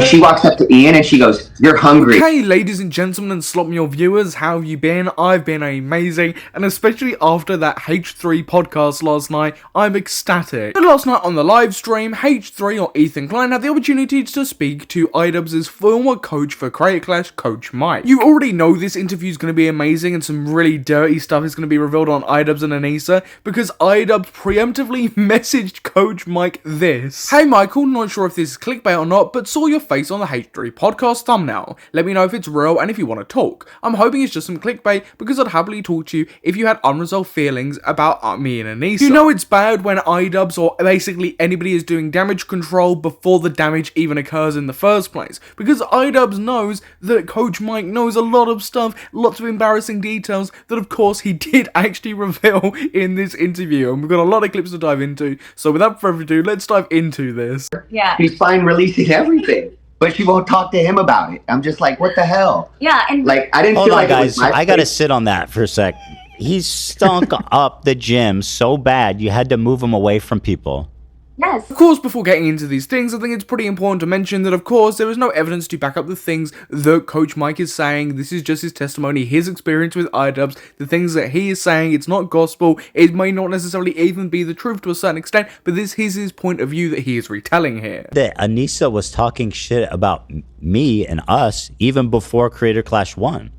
she walks up to Ian and she goes, "You're hungry." Hey, ladies and gentlemen and Slop-Meal viewers, how have you been? I've been amazing, and especially after that H3 podcast last night, I'm ecstatic. And last night on the live stream, H3 or Ethan Klein had the opportunity to speak to iDubbbz's former coach for Creator Clash, Coach Mike. You already know this interview is going to be amazing, and some really dirty stuff is going to be revealed on iDubbbz and Anisa, because iDubbbz preemptively messaged Coach Mike this. Hey Michael, not sure if this is clickbait or not, but saw your face on the H3 podcast thumbnail. Let me know if it's real and if you want to talk. I'm hoping it's just some clickbait, because I'd happily talk to you if you had unresolved feelings about me and Anisa. You know it's bad when iDubbbz or basically anybody is doing damage control before the damage even occurs in the first place, because iDubbbz knows that Coach Mike knows a lot of stuff, lots of embarrassing details that of course he did actually reveal in this interview, and we've got a lot of clips to dive into, so without further ado, let's dive into this. Yeah. She's fine releasing everything, but she won't talk to him about it. I'm just like, what the hell? Yeah, and like, I didn't Hold feel on, like guys. it was my I gotta place. sit on that for a sec. He stunk up the gym so bad you had to move him away from people. yes. Of course, before getting into these things, I think it's pretty important to mention that, of course, there is no evidence to back up the things that Coach Mike is saying. This is just his testimony, his experience with iDubbbz, the things that he is saying. It's not gospel. It may not necessarily even be the truth to a certain extent, but this is his point of view that he is retelling here. That Anisa was talking shit about me and us even before Creator Clash 1.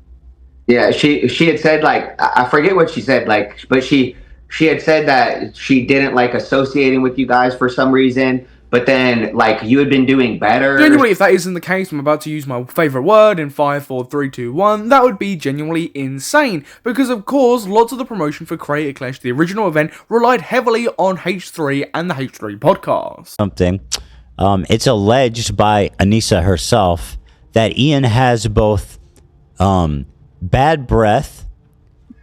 Yeah, she had said, like, I forget what she said, like, but she had said that she didn't like associating with you guys for some reason, but then like you had been doing better. Genuinely, if that isn't the case, I'm about to use my favourite word in 5, 4, 3, 2, 1, that would be genuinely insane, because of course, lots of the promotion for Creator Clash, the original event, relied heavily on H3 and the H3 podcast. Something. It's alleged by Anisa herself that Ian has both bad breath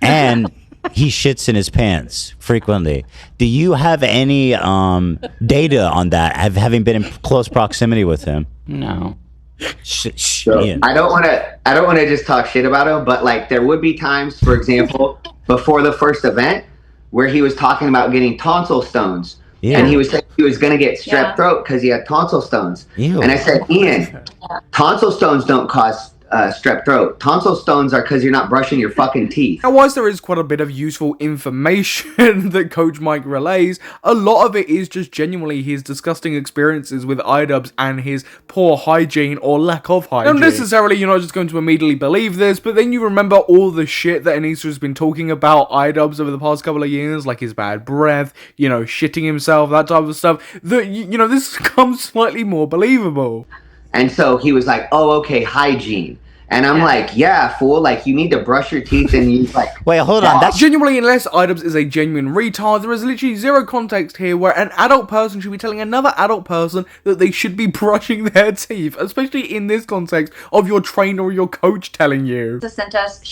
and he shits in his pants frequently. Do you have any data on that, having been in close proximity with him? No. So, Ian. I don't want to just talk shit about him, but like there would be times, for example, before the first event where he was talking about getting tonsil stones. Yeah. And he was saying he was going to get strep throat because he had tonsil stones. Ew. And I said, Ian, tonsil stones don't cause strep throat. Tonsil stones are because you're not brushing your fucking teeth. Now, whilst there is quite a bit of useful information that Coach Mike relays, a lot of it is just genuinely his disgusting experiences with iDubbbz and his poor hygiene or lack of hygiene. Not necessarily, you're not just going to immediately believe this, but then you remember all the shit that Anisa has been talking about iDubbbz over the past couple of years, like his bad breath, you know, shitting himself, that type of stuff, that, you know, this becomes slightly more believable. And so he was like, oh, okay, hygiene. And I'm like, yeah, fool, like you need to brush your teeth and you like... Wait, hold on. That's Genuinely, unless iDubbbz is a genuine retard, there is literally zero context here where an adult person should be telling another adult person that they should be brushing their teeth, especially in this context of your trainer or your coach telling you. Sent us.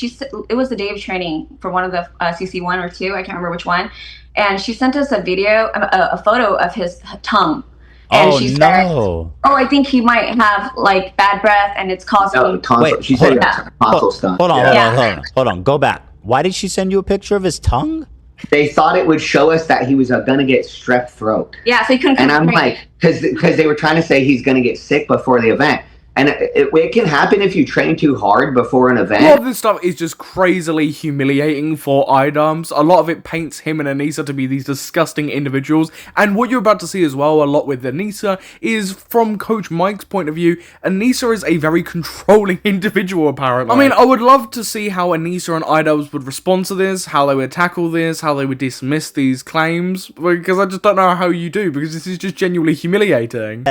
It was the day of training for one of the CC1 or 2. I can't remember which one. And she sent us a video, a photo of his tongue. And oh, she said, no. oh, I think he might have like bad breath and it's causing. No, tonsil. Wait, She said hold tonsil stones. Hold on, Yeah. hold on. Go back. Why did she send you a picture of his tongue? They thought it would show us that he was going to get strep throat. Yeah, so he couldn't. And I'm like, because they were trying to say he's going to get sick before the event. And it can happen if you train too hard before an event. A lot of this stuff is just crazily humiliating for iDubbbz. A lot of it paints him and Anisa to be these disgusting individuals. And what you're about to see as well, a lot with Anisa, is from Coach Mike's point of view, Anisa is a very controlling individual, apparently. I mean, I would love to see how Anisa and iDubbbz would respond to this, how they would tackle this, how they would dismiss these claims, because I just don't know how you do, because this is just genuinely humiliating.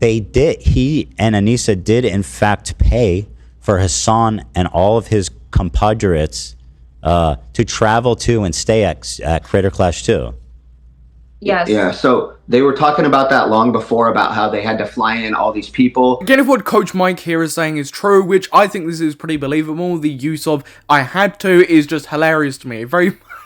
He and Anisa did in fact pay for Hassan and all of his compadres to travel to and stay at Creator Clash 2. Yes. Yeah, so they were talking about that long before, about how they had to fly in all these people. Again, if what Coach Mike here is saying is true, which I think this is pretty believable, the use of "I had to" is just hilarious to me.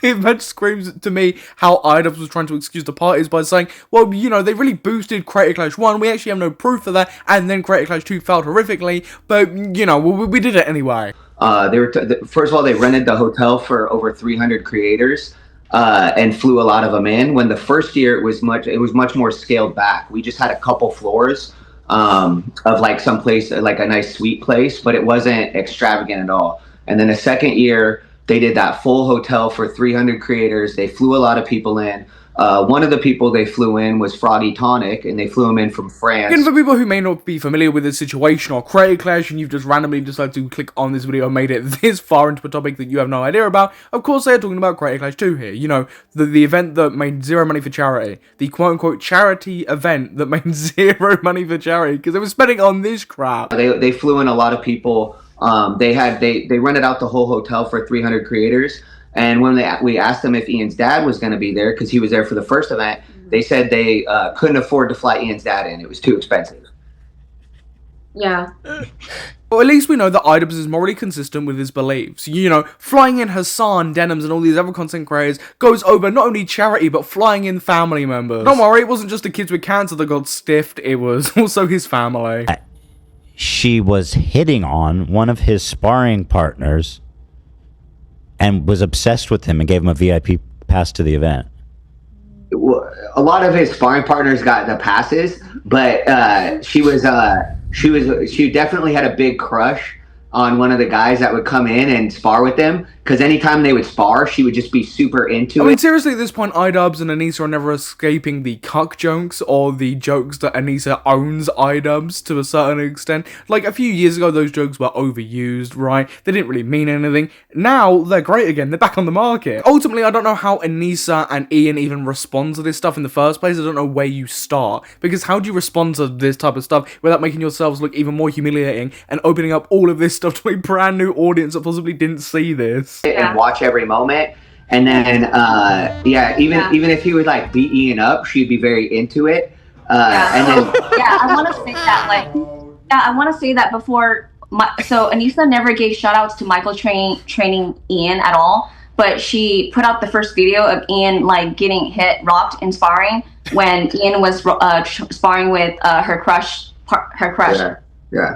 It much screams to me how iDubbbz was trying to excuse the parties by saying, well, you know, they really boosted Creator Clash 1, we actually have no proof of that, and then Creator Clash 2 failed horrifically, but, you know, we did it anyway. First of all, they rented the hotel for over 300 creators and flew a lot of them in. When the first year it was much more scaled back. We just had a couple floors of like some place, like a nice sweet place, but it wasn't extravagant at all. And then the second year, they did that full hotel for 300 creators. They flew a lot of people in. One of the people they flew in was Froggy Tonic, and they flew him in from France. And for people who may not be familiar with this situation or Creator Clash, and you've just randomly decided to click on this video and made it this far into a topic that you have no idea about, of course they're talking about Creator Clash 2 here. You know, the event that made zero money for charity. The quote-unquote charity event that made zero money for charity, because they were spending on this crap. They flew in a lot of people. They rented out the whole hotel for 300 creators. And when we asked them if Ian's dad was going to be there, because he was there for the first event, they said they couldn't afford to fly Ian's dad in. It was too expensive. Yeah. Well, at least we know that iDubbbz is morally consistent with his beliefs. You know, flying in Hassan, Denims, and all these other content creators goes over not only charity, but flying in family members. Don't worry, it wasn't just the kids with cancer that got stiffed, it was also his family. She was hitting on one of his sparring partners and was obsessed with him and gave him a VIP pass to the event. A lot of his sparring partners got the passes, but she definitely had a big crush on one of the guys that would come in and spar with them, because anytime they would spar, she would just be super into it. I mean, seriously, at this point, iDubbbz and Anisa are never escaping the cuck jokes, or the jokes that Anisa owns iDubbbz to a certain extent. Like, a few years ago, those jokes were overused, right? They didn't really mean anything. Now, they're great again. They're back on the market. Ultimately, I don't know how Anisa and Ian even respond to this stuff in the first place. I don't know where you start, because how do you respond to this type of stuff without making yourselves look even more humiliating and opening up all of this stuff to a brand new audience that possibly didn't see this? And watch every moment, and then even if he would like beat Ian up, she'd be very into it. And then I want to say that before. So Anisa never gave shout outs to Michael training Ian at all, but she put out the first video of Ian like getting rocked in sparring when Ian was sparring with her crush.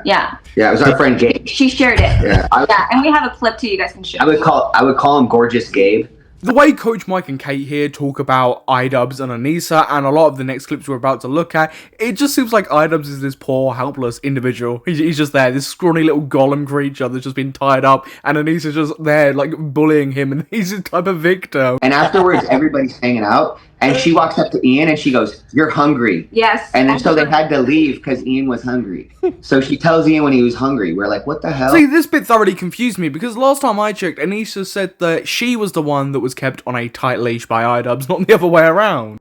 Yeah. It was our friend Gabe. She shared it. Yeah, and we have a clip too. You guys can share. I would call him Gorgeous Gabe. The way Coach Mike and Kate here talk about iDubbbz and Anisa, and a lot of the next clips we're about to look at, it just seems like iDubbbz is this poor, helpless individual. He's just there, this scrawny little golem creature that's just been tied up, and Anisa's just there, like, bullying him, and he's a type of victim. And afterwards, everybody's hanging out, and she walks up to Ian and she goes, "You're hungry." Yes. And then so they had to leave because Ian was hungry. So she tells Ian when he was hungry. We're like, what the hell? See, this bit thoroughly confused me, because last time I checked, Anisa said that she was the one that was kept on a tight leash by iDubbbz, not the other way around.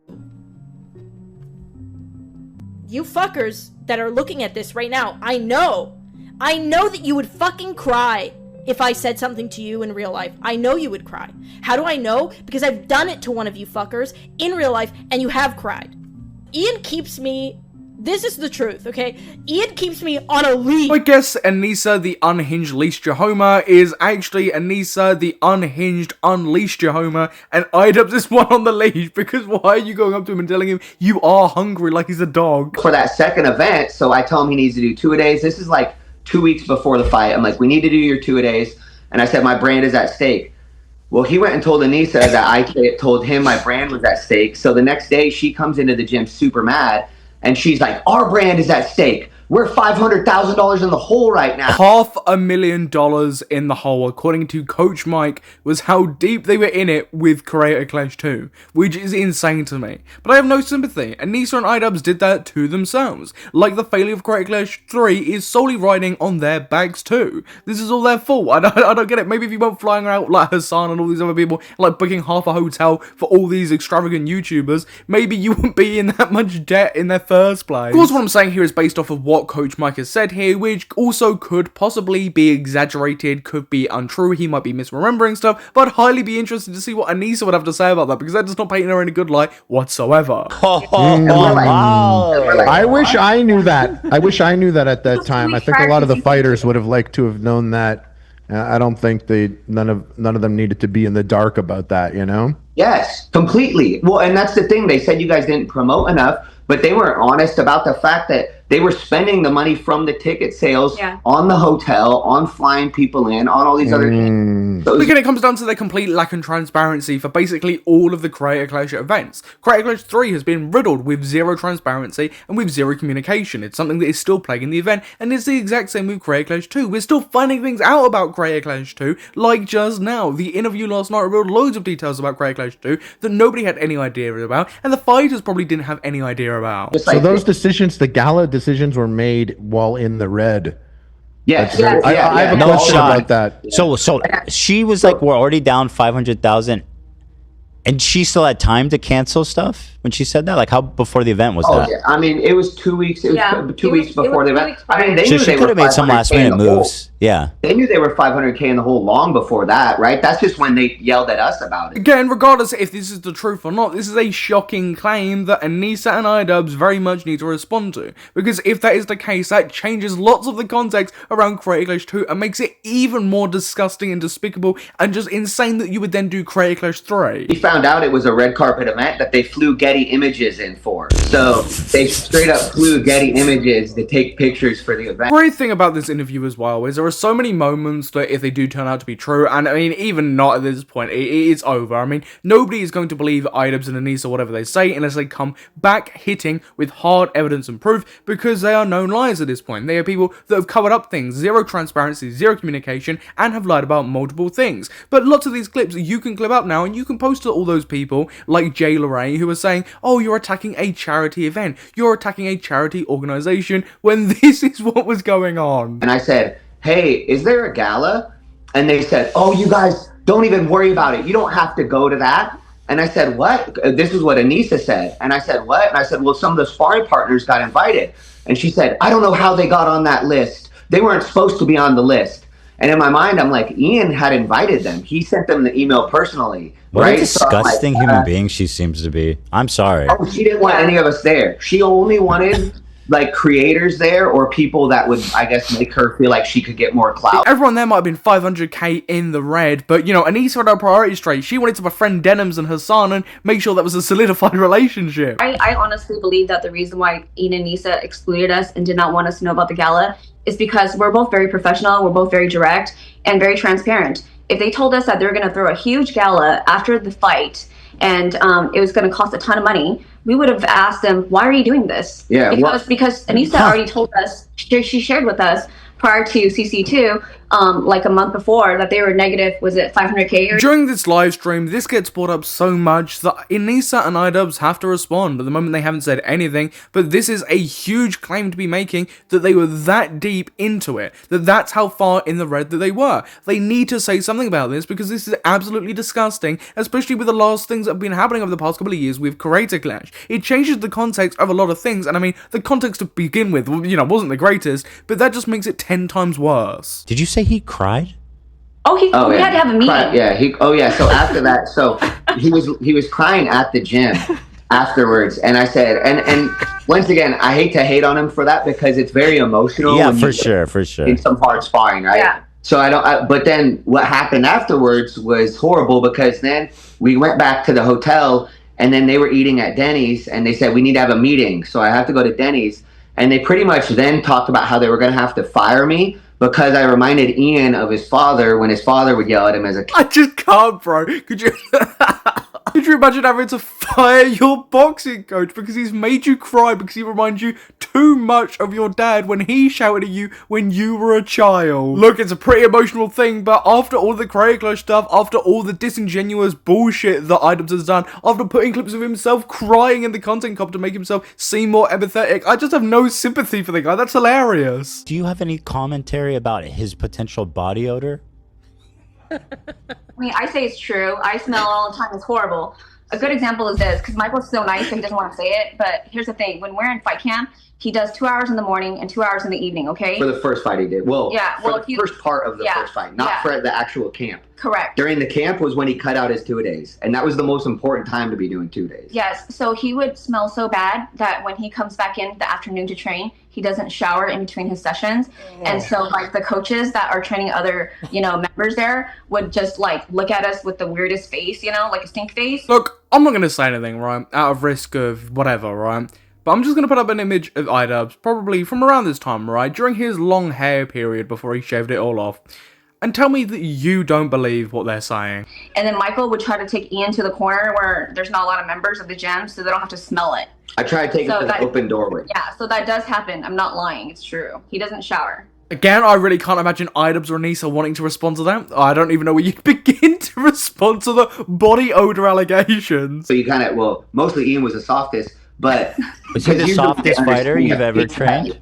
You fuckers that are looking at this right now, I know that you would fucking cry if I said something to you in real life. I know you would cry. How do I know? Because I've done it to one of you fuckers in real life, and you have cried. Ian keeps me... This is the truth, okay? Ian keeps me on a leash. I guess Anisa, the unhinged leashed Jehoma, is actually Anisa, the unhinged unleashed Jehoma, and iDubbbz is one on the leash, because why are you going up to him and telling him you are hungry like he's a dog? For that second event, so I tell him he needs to do 2-a-days. This is like 2 weeks before the fight. I'm like, we need to do your 2-a-days. And I said, my brand is at stake. Well, he went and told Anisa that I told him my brand was at stake. So the next day, she comes into the gym super mad. And she's like, our brand is at stake. We're $500,000 in the hole right now. $500,000 in the hole, according to Coach Mike, was how deep they were in it with Creator Clash 2, which is insane to me. But I have no sympathy. Anisa and iDubbbz did that to themselves. Like the failure of Creator Clash 3 is solely riding on their backs too. This is all their fault. I don't get it. Maybe if you weren't flying around like Hassan and all these other people, like booking half a hotel for all these extravagant YouTubers, maybe you wouldn't be in that much debt in the first place. Of course, what I'm saying here is based off of what Coach Mike has said here, which also could possibly be exaggerated, could be untrue, he might be misremembering stuff, but I'd highly be interested to see what Anisa would have to say about that, because that does not paint her in a good light whatsoever. I wish I knew that. I wish I knew that at that time. I think a lot of the fighters would have liked to have known that. I don't think none of them needed to be in the dark about that, you know? Yes, completely. Well, and that's the thing. They said you guys didn't promote enough, but they weren't honest about the fact that They were spending the money from the ticket sales Yeah. on the hotel, on flying people in, on all these other things. So Again, it comes down to the complete lack of transparency for basically all of the Creator Clash events. Creator Clash 3 has been riddled with zero transparency and with zero communication. It's something that is still plaguing the event, and it's the exact same with Creator Clash 2. We're still finding things out about Creator Clash 2, like just now. The interview last night revealed loads of details about Creator Clash 2 that nobody had any idea about, and the fighters probably didn't have any idea about. just So like those decisions, the gala decisions, were made while in the red. yes, Yes. I have a No question shot. about that. So she was like, we're already down 500,000, and she still had time to cancel stuff when she said that. Like, how before the event was Oh, that? yeah. I mean, it was 2 weeks. It was Yeah. 2 It weeks was before the 2 event. weeks I mean, they So knew she they could were have made some 500K last in minute the hole. moves. Yeah. They knew they were 500K in the hole long before that, right? That's just when they yelled at us about it. Again, regardless if this is the truth or not, this is a shocking claim that Anisa and iDubbbz very much need to respond to. Because if that is the case, that changes lots of the context around Creator Clash 2 and makes it even more disgusting and despicable and just insane that you would then do Creator Clash 3. We found out it was a red carpet event that they flew Getty Images in for. So they straight up flew Getty Images to take pictures for the event. Great thing about this interview as well is there are so many moments that if they do turn out to be true, and I mean even not at this point, it's over. I mean nobody is going to believe iDubbbz and Anisa whatever they say unless they come back hitting with hard evidence and proof, because they are known liars at this point. They are people that have covered up things, zero transparency, zero communication, and have lied about multiple things. But lots of these clips you can clip up now and you can post to all those people like Jay Lorray who are saying, oh, you're attacking a charity event, you're attacking a charity organization, when this is what was going on. And I said, hey, is there a gala? And they said, oh, you guys don't even worry about it. You don't have to go to that. And I said, what? This is what Anisa said. And I said, what? And I said, well, some of the sparring partners got invited. And she said, I don't know how they got on that list. They weren't supposed to be on the list. And in my mind, I'm like, Ian had invited them. He sent them the email personally. What right? a So I'm like, disgusting human being she seems to be. I'm sorry. oh, she didn't want any of us there. She only wanted like creators there or people that would, I guess, make her feel like she could get more clout. Everyone there might have been 500k in the red, but you know, Anisa had her priorities straight. She wanted to befriend Denims and Hassan and make sure that was a solidified relationship. I honestly believe that the reason why Ian and Nisa excluded us and did not want us to know about the gala is because we're both very professional, we're both very direct, and very transparent. If they told us that they were going to throw a huge gala after the fight and it was going to cost a ton of money, we would have asked them, why are you doing this? Yeah, Because Anisa already told us, she shared with us prior to CC2, like a month before, that they were negative, was it 500k? During this live stream, this gets brought up so much that Anisa and iDubbbz have to respond. At the moment, they haven't said anything, but this is a huge claim to be making that they were that deep into it, that's how far in the red that they were. They need to say something about this because this is absolutely disgusting, especially with the last things that have been happening over the past couple of years with Creator Clash. It changes the context of a lot of things, and I mean, the context to begin with, you know, wasn't the greatest, but that just makes it 10 times worse. Did you say he cried? Oh, we had to have a meeting. So after that, so he was crying at the gym afterwards, and I said, and once again, I hate to hate on him for that because it's very emotional. Yeah, when for you- sure. in some hard sparring, right? Yeah. So but then what happened afterwards was horrible because then we went back to the hotel and then they were eating at Denny's and they said, we need to have a meeting. So I have to go to Denny's. And they pretty much then talked about how they were going to have to fire me because I reminded Ian of his father when his father would yell at him as a kid. I just can't, bro. Could you could you imagine having to fire your boxing coach because he's made you cry because he reminds you too much of your dad when he shouted at you when you were a child? Look, it's a pretty emotional thing, but after all the Creator Clash stuff, after all the disingenuous bullshit that iDubbbz has done, after putting clips of himself crying in the content cop to make himself seem more empathetic, I just have no sympathy for the guy. That's hilarious. Do you have any commentary about his potential body odor? I mean, I say it's true. I smell all the time. It's horrible. A good example is this, because Michael's so nice that he doesn't want to say it. But here's the thing. When we're in fight camp, he does 2 hours in the morning and 2 hours in the evening, okay? For the first fight he did. Well, Yeah, for well, the first part of the first fight, not yeah. for the actual camp. Correct. During the camp was when he cut out his 2 days. And that was the most important time to be doing 2 days. Yes. So he would smell so bad that when he comes back in the afternoon to train, he doesn't shower in between his sessions. And so like the coaches that are training other, members there would just like look at us with the weirdest face, like a stink face. Look, I'm not going to say anything, right, out of risk of whatever, right? But I'm just going to put up an image of iDubbbz, probably from around this time, right? During his long hair period before he shaved it all off. And tell me that you don't believe what they're saying. And then Michael would try to take Ian to the corner where there's not a lot of members of the gym, so they don't have to smell it. I try to take him to the open doorway. Yeah, so that does happen. I'm not lying. It's true. He doesn't shower. Again, I really can't imagine iDubbbz or Anisa wanting to respond to that. I don't even know where you begin to respond to the body odor allegations. So you kind of, well, mostly Ian was the softest, but... Was he the softest fighter you've ever trained?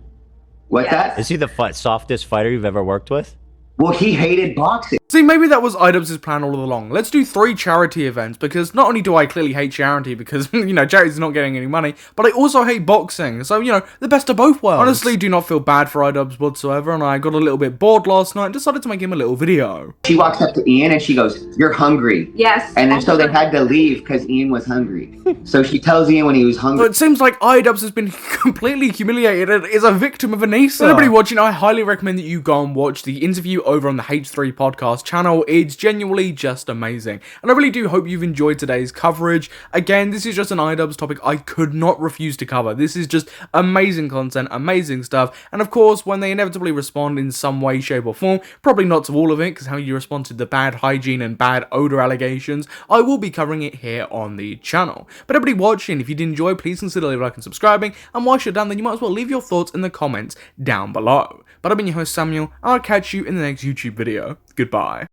What's that? Is he the softest fighter you've ever worked with? Well, he hated boxing. See, maybe that was iDubbbz's plan all along. Let's do 3 charity events, because not only do I clearly hate charity, because, you know, charity's not getting any money, but I also hate boxing. So, you know, the best of both worlds. Honestly, do not feel bad for iDubbbz whatsoever, and I got a little bit bored last night and decided to make him a little video. She walks up to Ian and she goes, "You're hungry." Yes. And then so they had to leave because Ian was hungry. So she tells Ian when he was hungry. But it seems like iDubbbz has been completely humiliated and is a victim of Anisa. For anybody watching, I highly recommend that you go and watch the interview over on the H3 podcast channel. It's genuinely just amazing. And I really do hope you've enjoyed today's coverage. Again, this is just an iDubbbz topic I could not refuse to cover. This is just amazing content, amazing stuff. And of course, when they inevitably respond in some way, shape or form, probably not to all of it, because how you respond to the bad hygiene and bad odor allegations, I will be covering it here on the channel. But everybody watching, if you did enjoy, please consider leaving a like and subscribing. And whilst you're done, then you might as well leave your thoughts in the comments down below. But I've been your host Samuel, and I'll catch you in the next YouTube video. Goodbye.